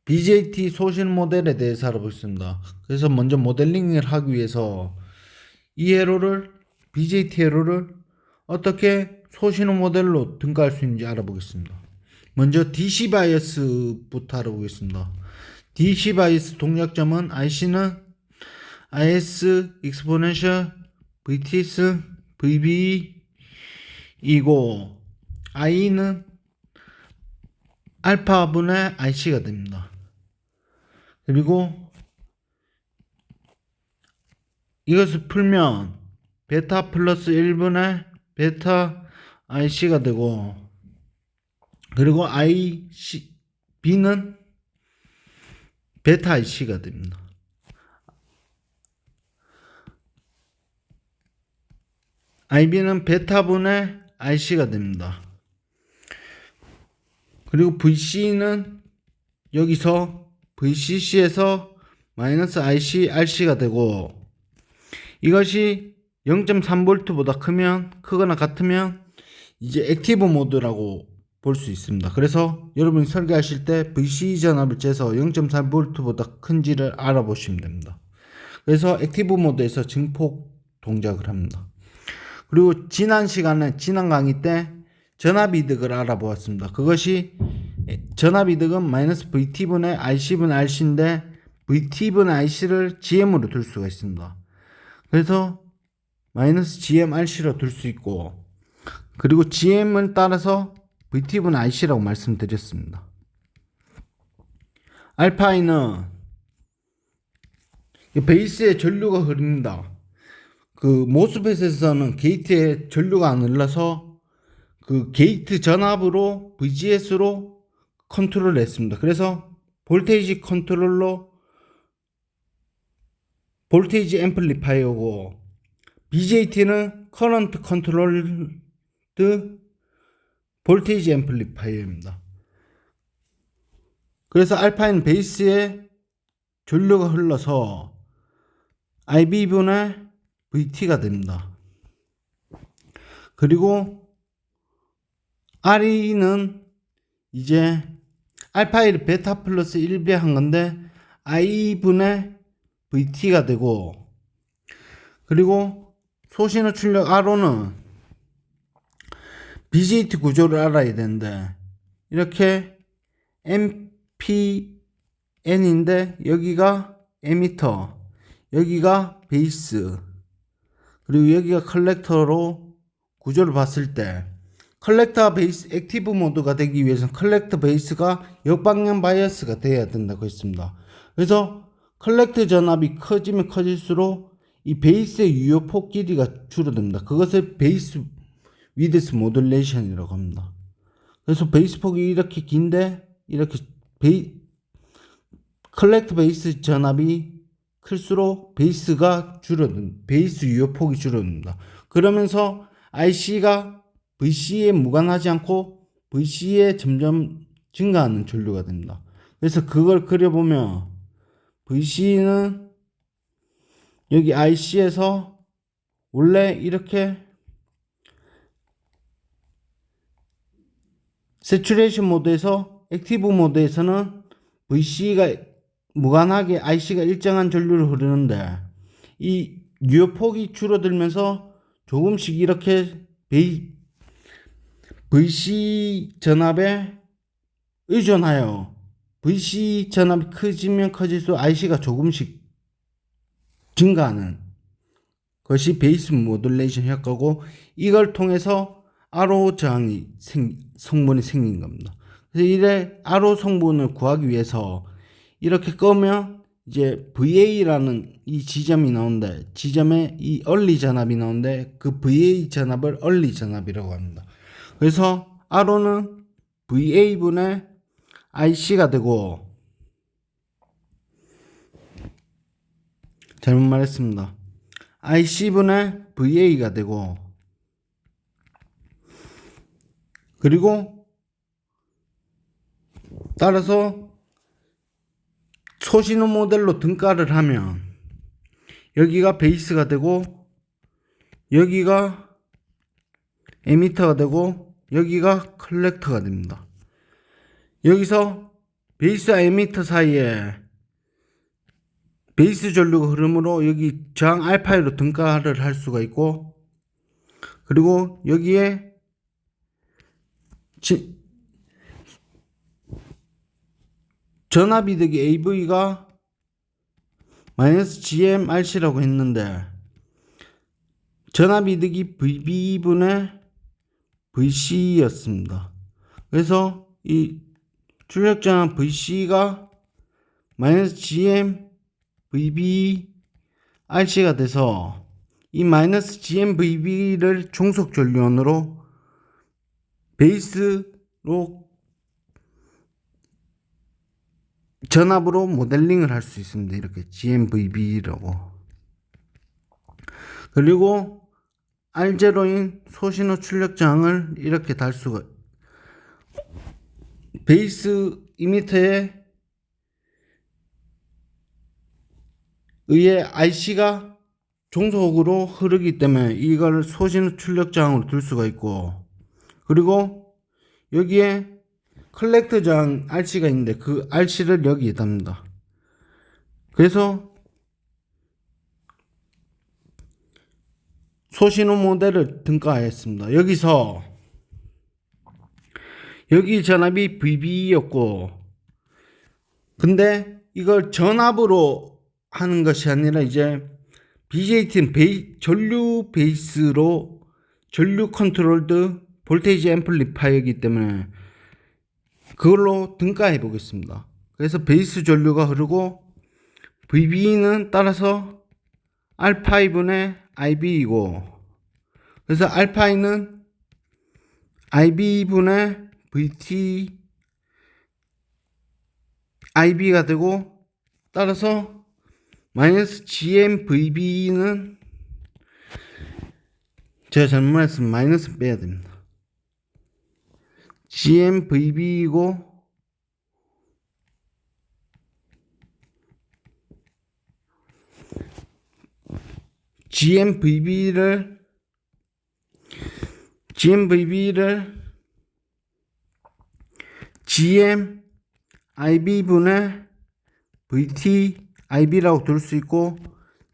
BJT 소신 모델에 대해서 알아보겠습니다. 그래서 먼저 모델링을 하기 위해서 이 회로를 BJT 회로를 어떻게 소신호 모델로 등가할 수 있는지 알아보겠습니다. 먼저 DC 바이어스부터 알아보겠습니다. DC 바이어스 동작점은 IC는 IS exponential VTS VB이고 I는 알파분의 IC가 됩니다. 그리고 이것을 풀면 베타 플러스 1분의 베타 IC가 되고, 그리고 IC B는 베타 IC가 됩니다. IB는 베타분의 IC가 됩니다. 그리고 VC는 여기서 VCC에서 마이너스 IC, RC가 되고, 이것이 0.3V보다 크거나 같으면 이제 액티브 모드라고 볼 수 있습니다. 그래서 여러분이 설계하실 때 VC 전압을 재서 0.3V보다 큰지를 알아보시면 됩니다. 그래서 액티브 모드에서 증폭 동작을 합니다. 그리고 지난 강의 때 전압이득을 알아보았습니다. 그것이 전압이득은 마이너스 VT분의 IC분의 RC인데 VT분의 IC를 GM으로 둘 수가 있습니다. 그래서 마이너스 GM RC로 둘 수 있고, 그리고 GM을 따라서 VT분의 IC라고 말씀드렸습니다. 알파이는 베이스에 전류가 흐릅니다. 그 모스펫에서는 게이트에 전류가 안 흘러서 그 게이트 전압으로 VGS로 컨트롤을 했습니다. 그래서 볼테이지 컨트롤러, 볼테이지 앰플리파이어고, BJT는 커런트 컨트롤드 볼테이지 앰플리파이어입니다. 그래서 알파인 베이스에 전류가 흘러서 IB분의 VT가 됩니다. 그리고 RE는 이제 알파1 베타 플러스 1배 한 건데 I분의 VT가 되고, 그리고 소신호 출력 RO는 BJT 구조를 알아야 되는데, 이렇게 MPN인데 여기가 에미터, 여기가 베이스, 그리고 여기가 컬렉터로 구조를 봤을 때, 컬렉터 베이스 액티브 모드가 되기 위해서는 컬렉터 베이스가 역방향 바이어스가 돼야 된다고 했습니다. 그래서 컬렉터 전압이 커지면 커질수록 이 베이스의 유효폭 길이가 줄어듭니다. 그것을 베이스 위드스 모듈레이션이라고 합니다. 그래서 베이스 폭이 이렇게 긴데 이렇게 컬렉터 베이스 전압이 클수록 베이스 유효폭이 줄어듭니다. 그러면서 IC가 VC에 무관하지 않고 VC에 점점 증가하는 전류가 됩니다. 그래서 그걸 그려보면 VC는 여기 IC에서 원래 이렇게 세츄레이션 모드에서 액티브 모드에서는 VC가 무관하게 IC가 일정한 전류를 흐르는데, 이 유효폭이 줄어들면서 조금씩 이렇게 VC 전압에 의존하여 VC 전압이 커지면 커질수록 IC가 조금씩 증가하는 것이 베이스 모듈레이션 효과고, 이걸 통해서 RO 저항이 성분이 생긴 겁니다. 그래서 이래 RO 성분을 구하기 위해서 이렇게 끄면 이제 VA라는 이 지점이 나오는데, 지점에 이 얼리 전압이 나오는데 그 VA 전압을 얼리 전압이라고 합니다. 그래서 RO는 VA분의 IC가 되고, 잘못 말했습니다. IC분의 VA가 되고, 그리고 따라서 소신호 모델로 등가를 하면 여기가 베이스가 되고, 여기가 에미터가 되고, 여기가 컬렉터가 됩니다. 여기서 베이스와 에미터 사이에 베이스 전류가 흐름으로 여기 저항 알파이로 등가를 할 수가 있고, 그리고 여기에 전압이득이 AV가 마이너스 GMRC라고 했는데, 전압이득이 VB분의 VC였습니다. 그래서 이 출력저항 VC가 마이너스 GM VB RC가 돼서 이 마이너스 GM VB를 종속 전류원으로 베이스로 전압으로 모델링을 할 수 있습니다. 이렇게 GMVB라고. 그리고 R0인 소신호 출력저항을 이렇게 달 수가, 베이스 이미터에 의해 IC가 종속으로 흐르기 때문에 이걸 소신호 출력저항으로 둘 수가 있고, 그리고 여기에 컬렉터 저항 RC가 있는데 그 RC를 여기에 답니다. 그래서 소신호 모델을 등가했습니다. 여기서 여기 전압이 VB였고, 근데 이걸 전압으로 하는 것이 아니라 이제 BJT는 전류 베이스로 전류 컨트롤드 볼테이지 앰플리파이어이기 때문에 그걸로 등가해 보겠습니다. 그래서 베이스 전류가 흐르고 VB는 따라서 알파이분의 IB이고, 그래서 알파이는 IB분의 VT IB가 되고, 따라서 마이너스 GMVB는 제가 잘못했으면 마이너스 빼야 됩니다. GMVB이고 GMVB를 GMIB분의 VTIB라고 둘 수 있고,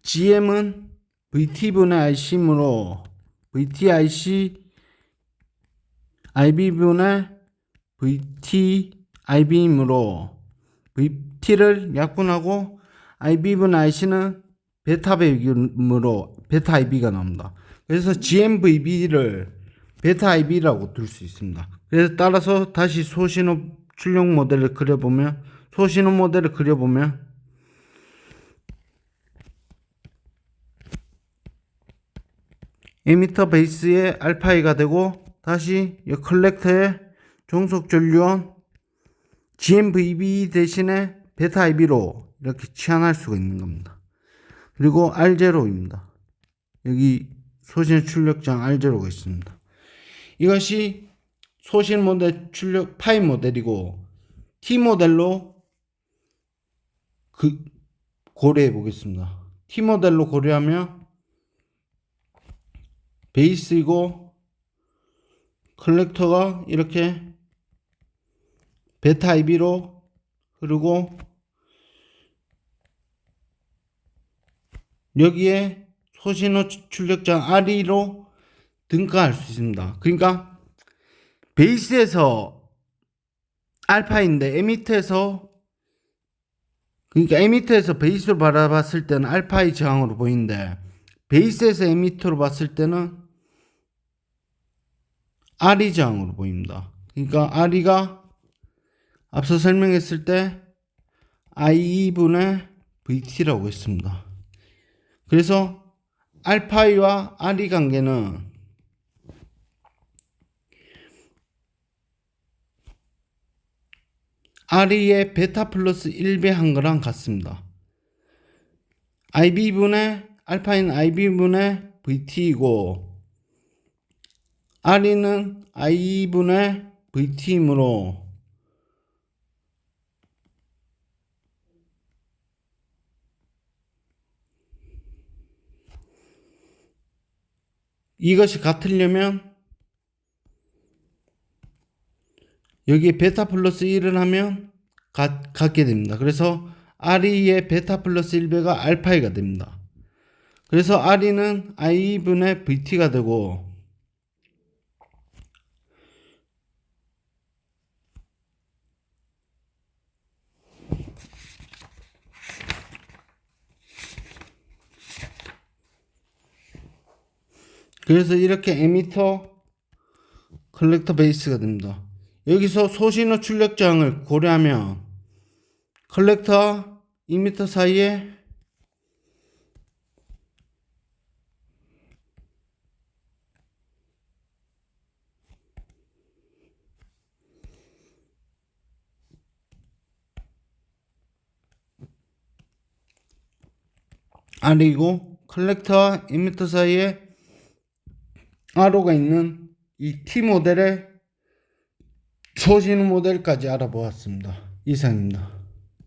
GM은 VT분의 IC이므로 VTIC IB분의 VTIB이므로 VT를 약분하고 IB분의 IC는 베타 배기으로 베타 IB가 나옵니다. 그래서 GMVB를 베타 IB라고 둘 수 있습니다. 그래서 따라서 다시 소신호 출력 모델을 그려보면, 에미터 베이스의 알파이가 되고, 다시 이 컬렉터의 종속 전류원 GMVB 대신에 베타 IB로 이렇게 치환할 수가 있는 겁니다. 그리고 R0입니다. 여기 소신 출력장 R0가 있습니다. 이것이 소신 모델 출력 파이 모델이고, T 모델로 고려해 보겠습니다. T 모델로 고려하면 베이스이고 컬렉터가 이렇게 베타 IB로 흐르고, 여기에 소신호 출력장 RE로 등가할 수 있습니다. 그러니까 베이스에서 알파인데 에미터에서 베이스로 바라봤을 때는 알파의 저항으로 보이는데, 베이스에서 에미터로 봤을 때는 RE 저항으로 보입니다. 그러니까 RE가 앞서 설명했을 때 IE분의 VT라고 했습니다. 그래서 알파이와 RE 관계는 RE의 베타 플러스 1배 한 거랑 같습니다. 알파인 IB분의 VT이고, RE는 IE분의 VT이므로 이것이 같으려면 여기에 베타 플러스 1을 하면 갖게 됩니다. 그래서 RE의 베타 플러스 1배가 알파2가 됩니다. 그래서 RE는 I2분의 VT가 되고 그래서 이렇게 에미터 컬렉터 베이스가 됩니다. 여기서 소신호 출력장을 고려하면 컬렉터와 이미터 사이에 R이고 컬렉터와 이미터 사이에 R호가 있는 이 T 모델의 소신호 모델까지 알아보았습니다. 이상입니다.